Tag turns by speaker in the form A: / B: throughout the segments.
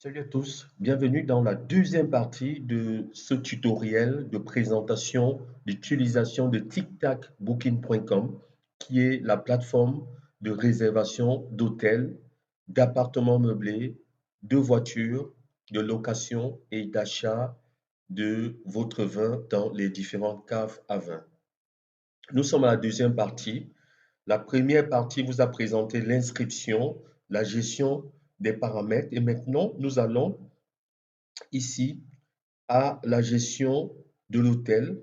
A: Salut à tous, bienvenue dans la deuxième partie de ce tutoriel de présentation d'utilisation de tictacbooking.com qui est la plateforme de réservation d'hôtels, d'appartements meublés, de voitures, de location et d'achat de votre vin dans les différentes caves à vin. Nous sommes à la deuxième partie. La première partie vous a présenté l'inscription, la gestion des paramètres et maintenant nous allons ici à la gestion de l'hôtel,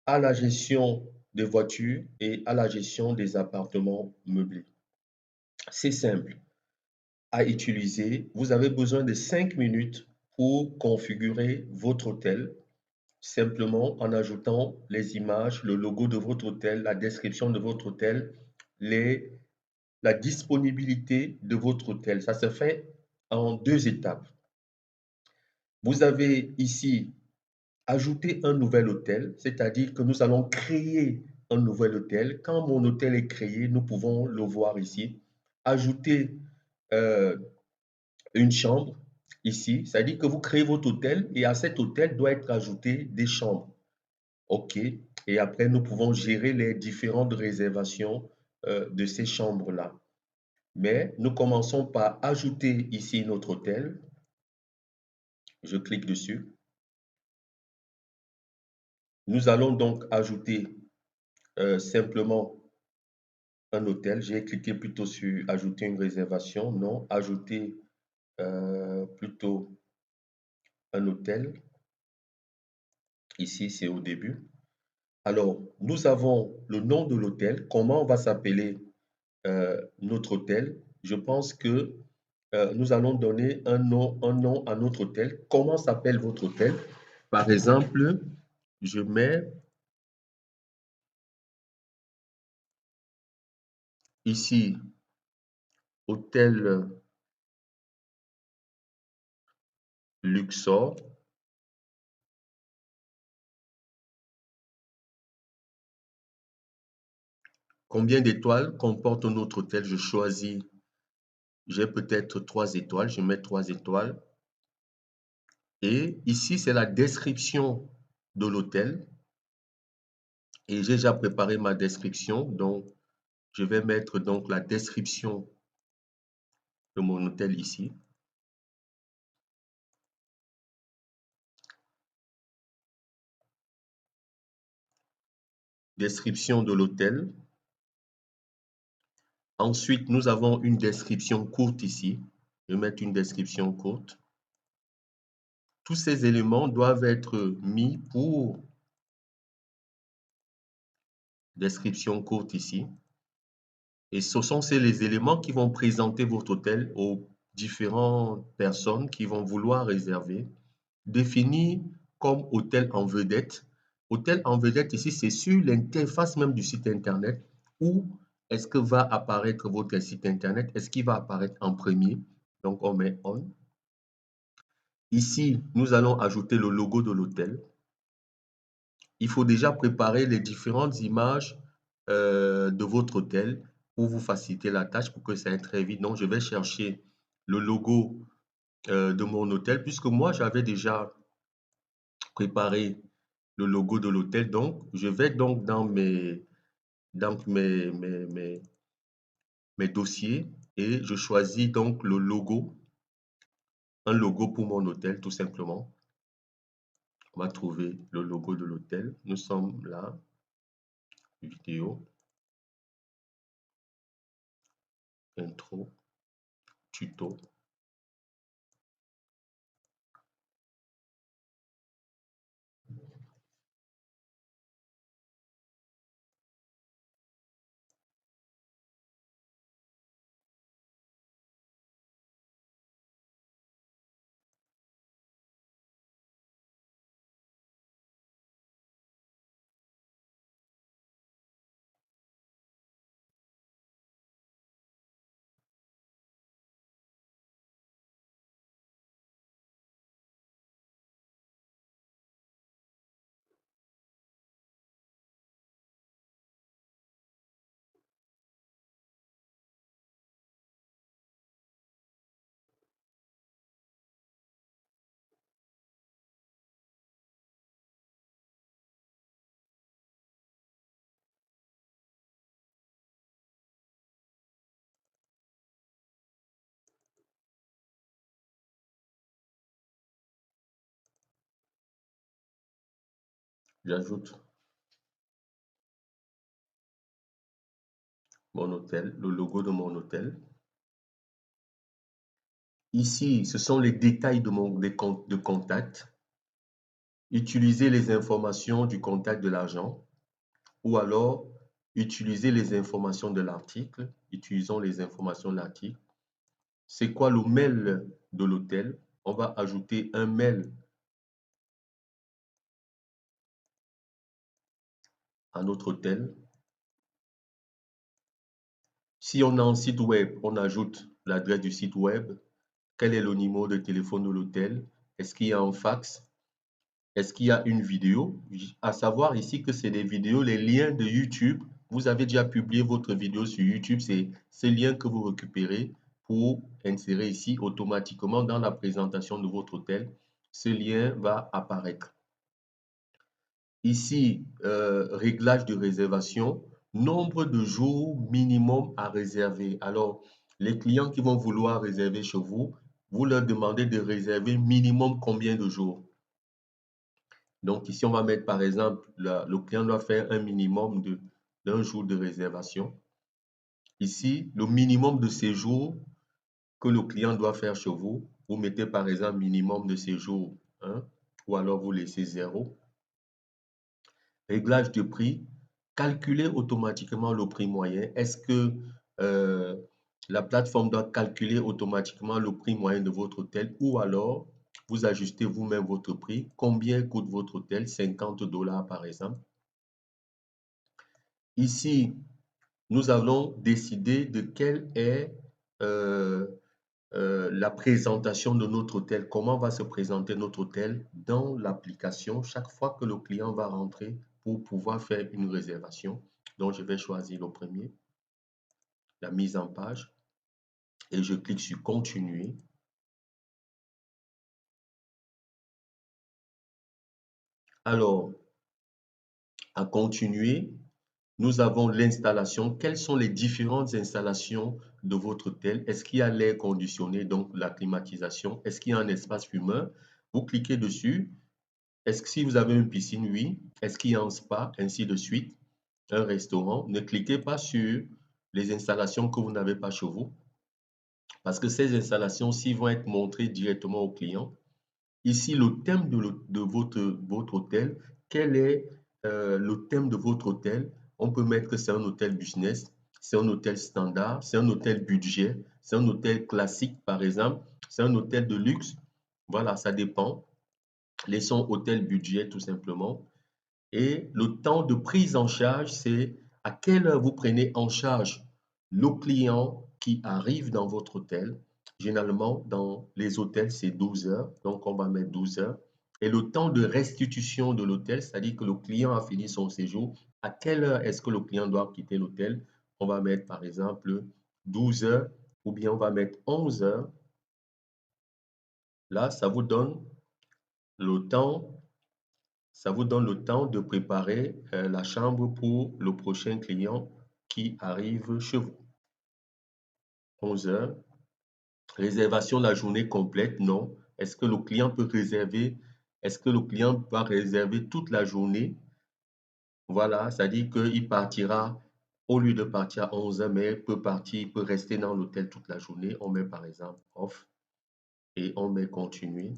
A: à la gestion des voitures et à la gestion des appartements meublés. C'est simple à utiliser. Vous avez besoin de 5 minutes pour configurer votre hôtel, simplement en ajoutant les images, le logo de votre hôtel, la description de votre hôtel, la disponibilité de votre hôtel. Ça se fait en deux étapes. Vous avez ici ajouter un nouvel hôtel, c'est-à-dire que nous allons créer un nouvel hôtel. Quand mon hôtel est créé, nous pouvons le voir ici. Ajouter euh, une chambre ici, c'est-à-dire que vous créez votre hôtel et à cet hôtel doit être ajouté des chambres. OK. Et après, nous pouvons gérer les différentes réservations de ces chambres-là. Mais nous commençons par ajouter ici notre hôtel. Je clique dessus. Nous allons donc ajouter simplement un hôtel. J'ai cliqué plutôt sur ajouter une réservation. Non, ajouter plutôt un hôtel. Ici, c'est au début. Alors, nous avons le nom de l'hôtel. Comment va s'appeler notre hôtel? Je pense que nous allons donner un nom à notre hôtel. Comment s'appelle votre hôtel? Par exemple, je mets ici hôtel Luxor. Combien d'étoiles comporte notre hôtel? Je choisis, j'ai peut-être 3 étoiles, je mets 3 étoiles. Et ici, c'est la description de l'hôtel. Et j'ai déjà préparé ma description, donc je vais mettre donc la description de mon hôtel ici. Description de l'hôtel. Ensuite, nous avons une description courte ici. Je vais mettre une description courte. Tous ces éléments doivent être mis pour description courte ici. Et ce sont les éléments qui vont présenter votre hôtel aux différentes personnes qui vont vouloir réserver. Défini comme hôtel en vedette. Hôtel en vedette ici, c'est sur l'interface même du site Internet. Où est-ce que va apparaître votre site Internet? Est-ce qu'il va apparaître en premier? Donc, on met on. Ici, nous allons ajouter le logo de l'hôtel. Il faut déjà préparer les différentes images de votre hôtel pour vous faciliter la tâche, pour que ça aille très vite. Donc, je vais chercher le logo de mon hôtel, puisque moi, j'avais déjà préparé le logo de l'hôtel. Donc, je vais donc dans mes dossiers et je choisis donc le logo, un logo pour mon hôtel, tout simplement. On va trouver le logo de l'hôtel. Nous sommes là, vidéo, intro, tuto. J'ajoute mon hôtel, le logo de mon hôtel. Ici, ce sont les détails de contact. Utiliser les informations du contact de l'agent ou alors utiliser les informations de l'article. Utilisons les informations de l'article. C'est quoi le mail de l'hôtel? On va ajouter un mail à notre hôtel. Si on a un site web, on ajoute l'adresse du site web. Quel est le numéro de téléphone de l'hôtel? Est-ce qu'il y a un fax? Est-ce qu'il y a une vidéo? À savoir ici que c'est des vidéos, les liens de YouTube. Vous avez déjà publié votre vidéo sur YouTube. C'est ce lien que vous récupérez pour insérer ici automatiquement dans la présentation de votre hôtel. Ce lien va apparaître. Ici, réglage de réservation, nombre de jours minimum à réserver. Alors, les clients qui vont vouloir réserver chez vous, vous leur demandez de réserver minimum combien de jours? Donc ici, on va mettre par exemple, le client doit faire un minimum d'un jour de réservation. Ici, le minimum de séjour que le client doit faire chez vous, vous mettez par exemple minimum de séjour 1 ou alors vous laissez 0. Réglage de prix, calculer automatiquement le prix moyen. Est-ce que euh, la plateforme doit calculer automatiquement le prix moyen de votre hôtel ou alors vous ajustez vous-même votre prix? Combien coûte votre hôtel? 50 $ par exemple. Ici, nous allons décider de quelle est euh, la présentation de notre hôtel, comment va se présenter notre hôtel dans l'application chaque fois que le client va rentrer pour pouvoir faire une réservation. Donc, je vais choisir le premier, la mise en page, et je clique sur continuer. Alors, à continuer, nous avons l'installation. Quelles sont les différentes installations de votre hôtel? Est-ce qu'il y a l'air conditionné, donc la climatisation? Est-ce qu'il y a un espace fumeur? Vous cliquez dessus. Est-ce que si vous avez une piscine? Oui. Est-ce qu'il y a un spa? Ainsi de suite. Un restaurant. Ne cliquez pas sur les installations que vous n'avez pas chez vous parce que ces installations-ci vont être montrées directement au client. Ici, le thème de votre hôtel. Quel est le thème de votre hôtel? On peut mettre que c'est un hôtel business, c'est un hôtel standard, c'est un hôtel budget, c'est un hôtel classique, par exemple, c'est un hôtel de luxe. Voilà, ça dépend. Laissons hôtel budget tout simplement. Et le temps de prise en charge, c'est à quelle heure vous prenez en charge le client qui arrive dans votre hôtel. Généralement, dans les hôtels, c'est 12 heures. Donc, on va mettre 12 heures. Et le temps de restitution de l'hôtel, c'est-à-dire que le client a fini son séjour. À quelle heure est-ce que le client doit quitter l'hôtel? On va mettre, par exemple, 12 heures ou bien on va mettre 11 heures. Là, ça vous donne le temps de préparer la chambre pour le prochain client qui arrive chez vous. 11 heures. Réservation de la journée complète, non. Est-ce que le client peut réserver? Est-ce que le client va réserver toute la journée? Voilà, c'est-à-dire qu'il partira, au lieu de partir à 11 heures, mais il peut rester dans l'hôtel toute la journée. On met par exemple off et on met continuer.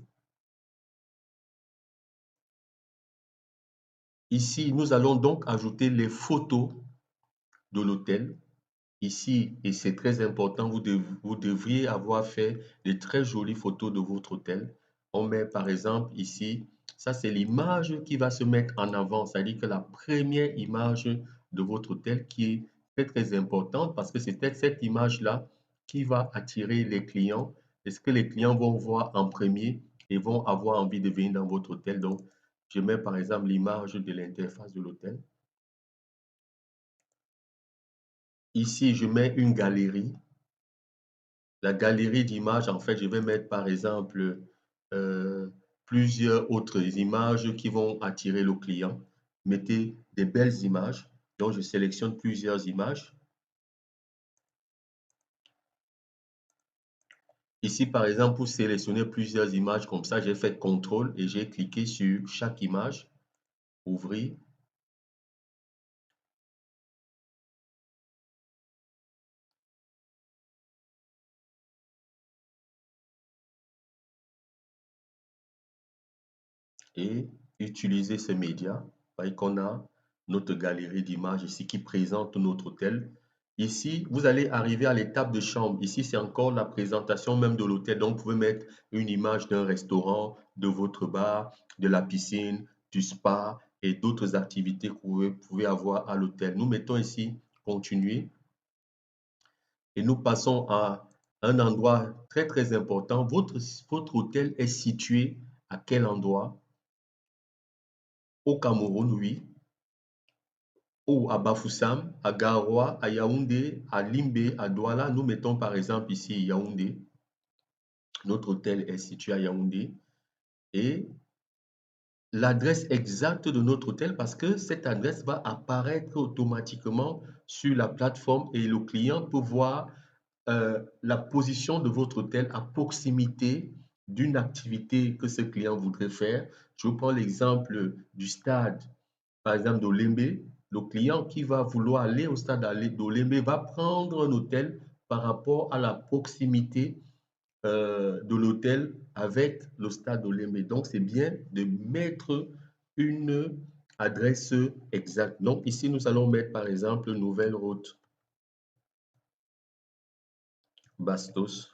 A: Ici, nous allons donc ajouter les photos de l'hôtel. Ici, et c'est très important, vous devriez avoir fait de très jolies photos de votre hôtel. On met par exemple ici, ça c'est l'image qui va se mettre en avant, c'est-à-dire que la première image de votre hôtel qui est très très importante parce que c'est peut-être cette image-là qui va attirer les clients. Est-ce que les clients vont voir en premier et vont avoir envie de venir dans votre hôtel? Donc, je mets par exemple l'image de l'interface de l'hôtel. Ici, je mets une galerie. La galerie d'images, en fait, je vais mettre par exemple euh, plusieurs autres images qui vont attirer le client. Mettez des belles images. Donc, je sélectionne plusieurs images. Ici, par exemple, pour sélectionner plusieurs images comme ça, j'ai fait CTRL et j'ai cliqué sur chaque image. ouvrir. Et utiliser ces médias. Vous voyez qu'on a notre galerie d'images ici qui présente notre hôtel. Ici, vous allez arriver à l'étape de chambre. Ici, c'est encore la présentation même de l'hôtel. Donc, vous pouvez mettre une image d'un restaurant, de votre bar, de la piscine, du spa et d'autres activités que vous pouvez avoir à l'hôtel. Nous mettons ici continuer et nous passons à un endroit très, très important. Votre hôtel est situé à quel endroit? Au Cameroun, oui. Ou à Bafoussam, à Garoua, à Yaoundé, à Limbé, à Douala. Nous mettons par exemple ici Yaoundé. Notre hôtel est situé à Yaoundé. Et l'adresse exacte de notre hôtel, parce que cette adresse va apparaître automatiquement sur la plateforme et le client peut voir la position de votre hôtel à proximité d'une activité que ce client voudrait faire. Je vous prends l'exemple du stade, par exemple d'Olembe. Le client qui va vouloir aller au stade d'Olembe va prendre un hôtel par rapport à la proximité de l'hôtel avec le stade d'Olembe. Donc, c'est bien de mettre une adresse exacte. Donc, ici, nous allons mettre, par exemple, nouvelle route Bastos,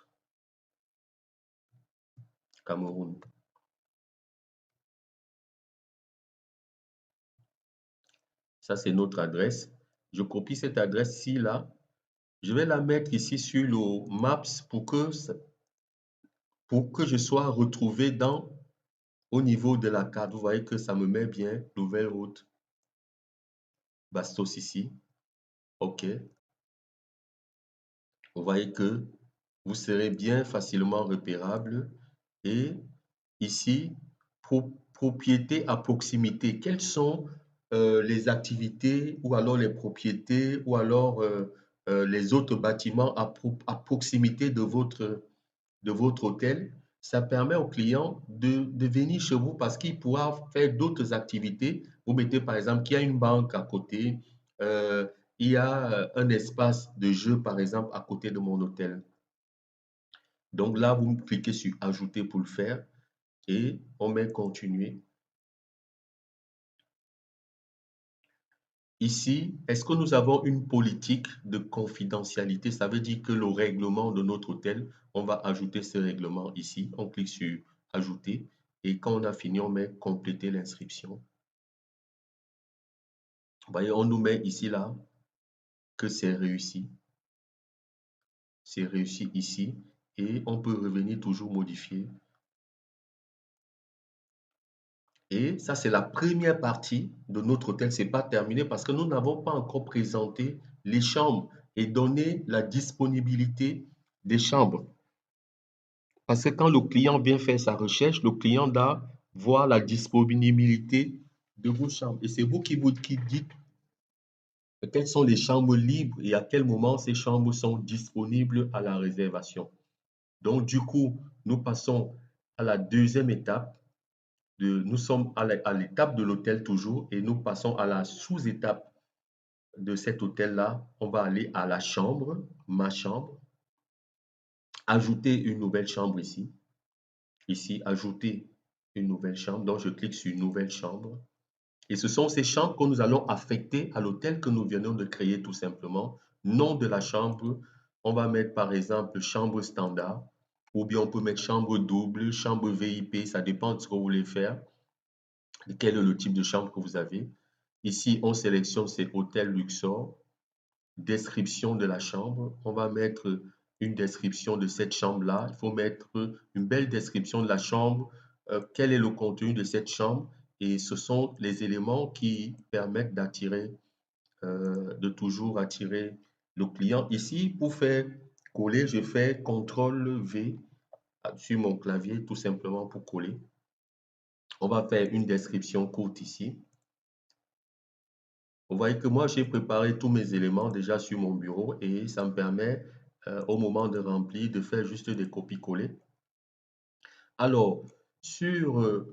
A: Cameroun. Ça, c'est notre adresse. Je copie cette adresse-ci, là. Je vais la mettre ici sur le Maps pour que je sois retrouvé au niveau de la carte. Vous voyez que ça me met bien nouvelle route Bastos ici. OK. Vous voyez que vous serez bien facilement repérable. Et ici, propriété à proximité. Quelles sont les activités ou alors les propriétés ou alors les autres bâtiments à proximité de votre hôtel? Ça permet au client de venir chez vous parce qu'il pourra faire d'autres activités. Vous mettez par exemple qu'il y a une banque à côté, euh, il y a un espace de jeu par exemple à côté de mon hôtel. Donc là, vous cliquez sur ajouter pour le faire et on met continuer. Ici, est-ce que nous avons une politique de confidentialité? Ça veut dire que le règlement de notre hôtel, on va ajouter ce règlement ici. On clique sur ajouter et quand on a fini, on met compléter l'inscription. Vous voyez, on nous met ici là que c'est réussi. C'est réussi ici et on peut revenir toujours modifier. Et ça, c'est la première partie de notre hôtel. Ce n'est pas terminé parce que nous n'avons pas encore présenté les chambres et donné la disponibilité des chambres. Parce que quand le client vient faire sa recherche, le client doit voir la disponibilité de vos chambres. Et c'est vous qui dites quelles sont les chambres libres et à quel moment ces chambres sont disponibles à la réservation. Donc, du coup, nous passons à la deuxième étape. Nous sommes à l'étape de l'hôtel toujours et nous passons à la sous-étape de cet hôtel-là. On va aller à la chambre, ma chambre, ajouter une nouvelle chambre ici. Ici, ajouter une nouvelle chambre. Donc, je clique sur nouvelle chambre. Et ce sont ces chambres que nous allons affecter à l'hôtel que nous venons de créer tout simplement. Nom de la chambre, on va mettre par exemple chambre standard ou bien on peut mettre chambre double, chambre VIP, ça dépend de ce que vous voulez faire. Quel est le type de chambre que vous avez. Ici, on sélectionne ces hôtels Luxor. Description de la chambre. On va mettre une description de cette chambre-là. Il faut mettre une belle description de la chambre. Quel est le contenu de cette chambre? Et ce sont les éléments qui permettent d'attirer, de toujours attirer le client. Ici, pour faire coller, je fais CTRL V sur mon clavier, tout simplement pour coller. On va faire une description courte ici. Vous voyez que moi, j'ai préparé tous mes éléments déjà sur mon bureau et ça me permet, au moment de remplir, de faire juste des copies-coller. Alors, sur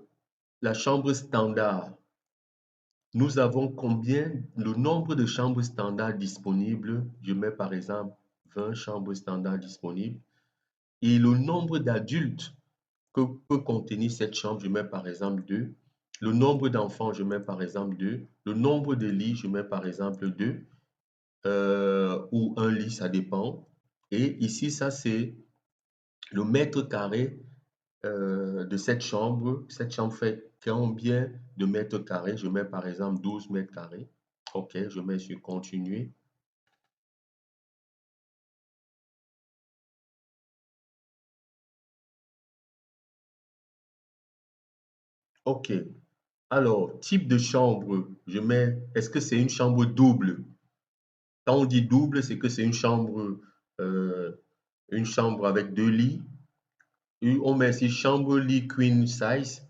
A: la chambre standard, Nous avons combien, le nombre de chambres standards disponibles. Je mets par exemple 20 chambres standards disponibles. Et le nombre d'adultes que peut contenir cette chambre, je mets par exemple 2. Le nombre d'enfants, je mets par exemple 2. Le nombre de lits, je mets par exemple 2. Ou un lit, ça dépend. Et ici, ça, c'est le mètre carré de cette chambre. Cette chambre fait combien de mètres carrés? Je mets par exemple 12 mètres carrés. OK, je mets sur continuer. OK. Alors, type de chambre, je mets, est-ce que c'est une chambre double? Quand on dit double, c'est que c'est euh, une chambre avec deux lits. Et on met ici chambre lit queen size,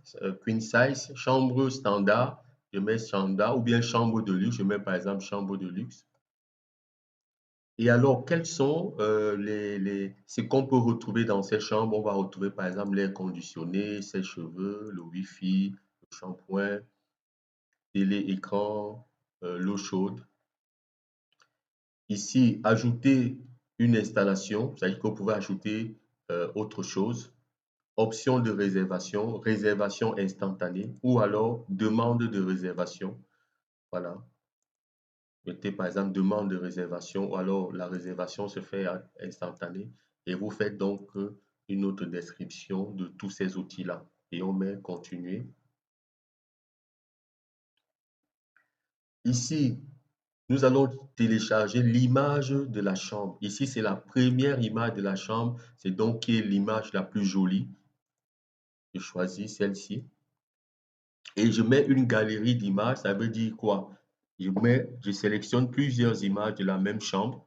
A: chambre standard, je mets standard, ou bien chambre de luxe, je mets par exemple chambre de luxe. Et alors, quels sont ce qu'on peut retrouver dans ces chambres? On va retrouver par exemple l'air conditionné, sèche-cheveux, le Wi-Fi, le shampoing, télé, écran, l'eau chaude. Ici, ajouter une installation, c'est-à-dire que vous pouvez ajouter autre chose. Option de réservation, réservation instantanée ou alors demande de réservation. Voilà. Mettez par exemple demande de réservation ou alors la réservation se fait instantanée et vous faites donc une autre description de tous ces outils-là. Et on met continuer. Ici, nous allons télécharger l'image de la chambre. Ici, c'est la première image de la chambre. C'est donc qui est l'image la plus jolie. Je choisis celle-ci. Et je mets une galerie d'images. Ça veut dire quoi? Je sélectionne plusieurs images de la même chambre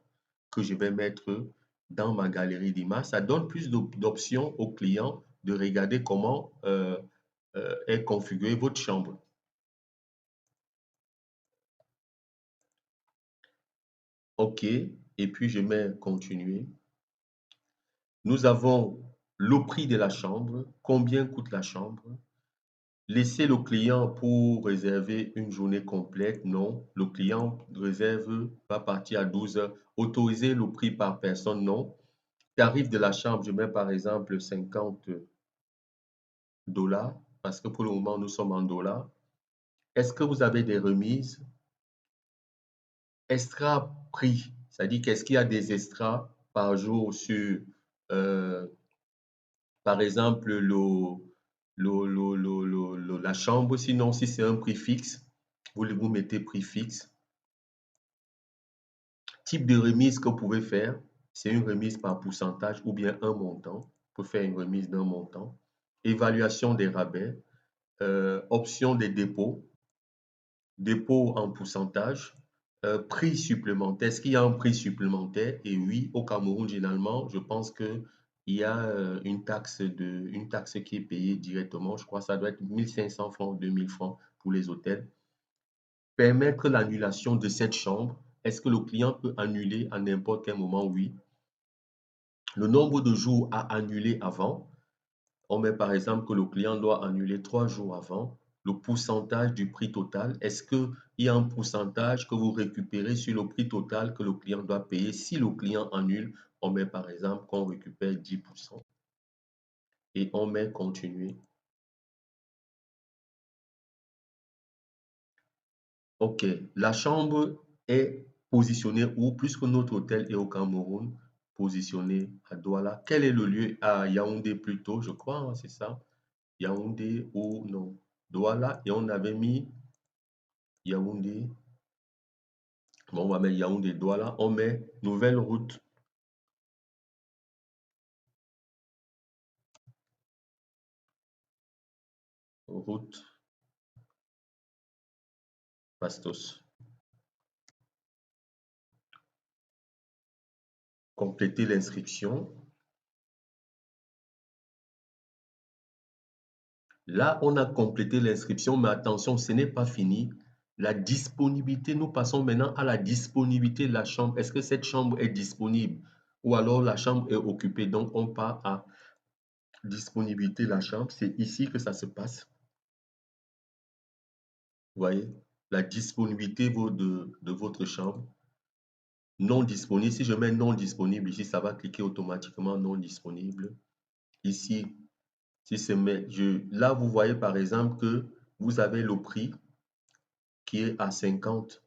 A: que je vais mettre dans ma galerie d'images. Ça donne plus d'options au client de regarder comment est configurée votre chambre. OK. Et puis, je mets continuer. Nous avons le prix de la chambre, combien coûte la chambre. Laisser le client pour réserver une journée complète, non. Le client réserve, va partir à 12 heures. Autoriser le prix par personne, non. Tarif de la chambre, je mets par exemple 50 dollars, parce que pour le moment, nous sommes en dollars. Est-ce que vous avez des remises? Extra prix, c'est-à-dire qu'est-ce qu'il y a des extras par jour sur, euh, par exemple, la chambre. Sinon, si c'est un prix fixe, vous mettez prix fixe. Type de remise que vous pouvez faire, c'est une remise par pourcentage ou bien un montant. Vous pouvez faire une remise d'un montant. Évaluation des rabais, option des dépôts, dépôt en pourcentage, prix supplémentaire. Est-ce qu'il y a un prix supplémentaire? Et oui, au Cameroun, généralement, je pense qu'il y a une taxe qui est payée directement. Je crois que ça doit être 1500 francs ou 2000 francs pour les hôtels. Permettre l'annulation de cette chambre. Est-ce que le client peut annuler à n'importe quel moment? Oui. Le nombre de jours à annuler avant. On met par exemple que le client doit annuler 3 jours avant. Le pourcentage du prix total. Est-ce qu'il y a un pourcentage que vous récupérez sur le prix total que le client doit payer? Si le client annule, on met par exemple qu'on récupère 10% et on met continuer. OK. La chambre est positionnée où? Puisque notre hôtel est au Cameroun, positionné à Douala. Quel est le lieu? À Yaoundé plutôt, je crois, hein, c'est ça? Yaoundé ou non? Douala. Et on avait mis Yaoundé. Bon, on va mettre Yaoundé Douala. On met nouvelle route. Route Bastos. Compléter l'inscription. Là, on a complété l'inscription, mais attention, ce n'est pas fini. La disponibilité, nous passons maintenant à la disponibilité de la chambre. Est-ce que cette chambre est disponible? Ou alors la chambre est occupée. Donc, on part à disponibilité de la chambre. C'est ici que ça se passe. Vous voyez? la disponibilité de votre chambre. Non disponible. Si je mets non disponible ici, ça va cliquer automatiquement non disponible. Ici, si c'est là, vous voyez par exemple que vous avez le prix qui est à 50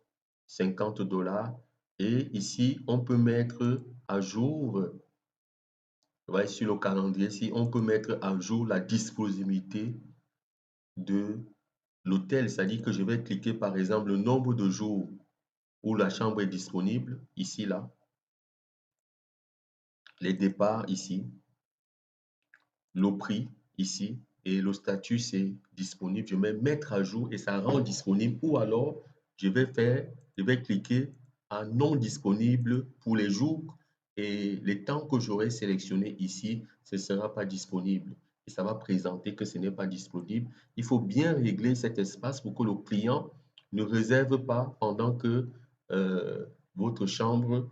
A: $. Et ici, on peut mettre à jour, vous voyez sur le calendrier, ici, on peut mettre à jour la disponibilité de l'hôtel. C'est-à-dire que je vais cliquer par exemple le nombre de jours où la chambre est disponible, ici, là, les départs ici, le prix ici et le statut c'est disponible. Je mets mettre à jour et ça rend disponible ou alors je vais cliquer à non disponible pour les jours et les temps que j'aurai sélectionné ici, ce ne sera pas disponible et ça va présenter que ce n'est pas disponible. Il faut bien régler cet espace pour que le client ne réserve pas pendant que votre chambre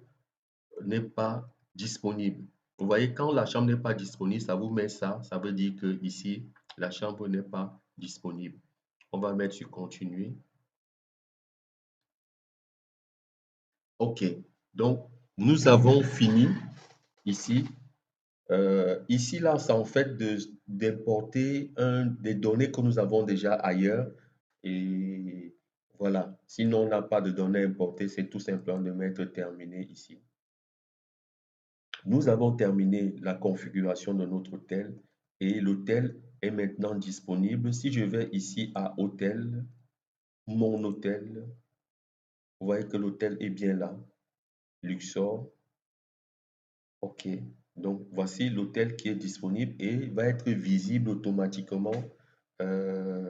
A: n'est pas disponible. Vous voyez, quand la chambre n'est pas disponible, ça vous met ça. Ça veut dire que ici, la chambre n'est pas disponible. On va mettre sur continuer. OK. Donc, nous avons fini ici. Ici, là, c'est en fait d'importer des données que nous avons déjà ailleurs. Et voilà. Sinon, on n'a pas de données importées. C'est tout simplement de mettre terminé ici. Nous avons terminé la configuration de notre hôtel et l'hôtel est maintenant disponible. Si je vais ici à hôtel, mon hôtel, vous voyez que l'hôtel est bien là. Luxor, OK. Donc, voici l'hôtel qui est disponible et va être visible automatiquement euh,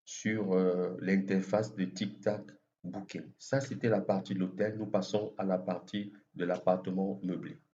A: sur l'interface de TicTac Booking. Ça, c'était la partie de l'hôtel. Nous passons à la partie de l'appartement meublé.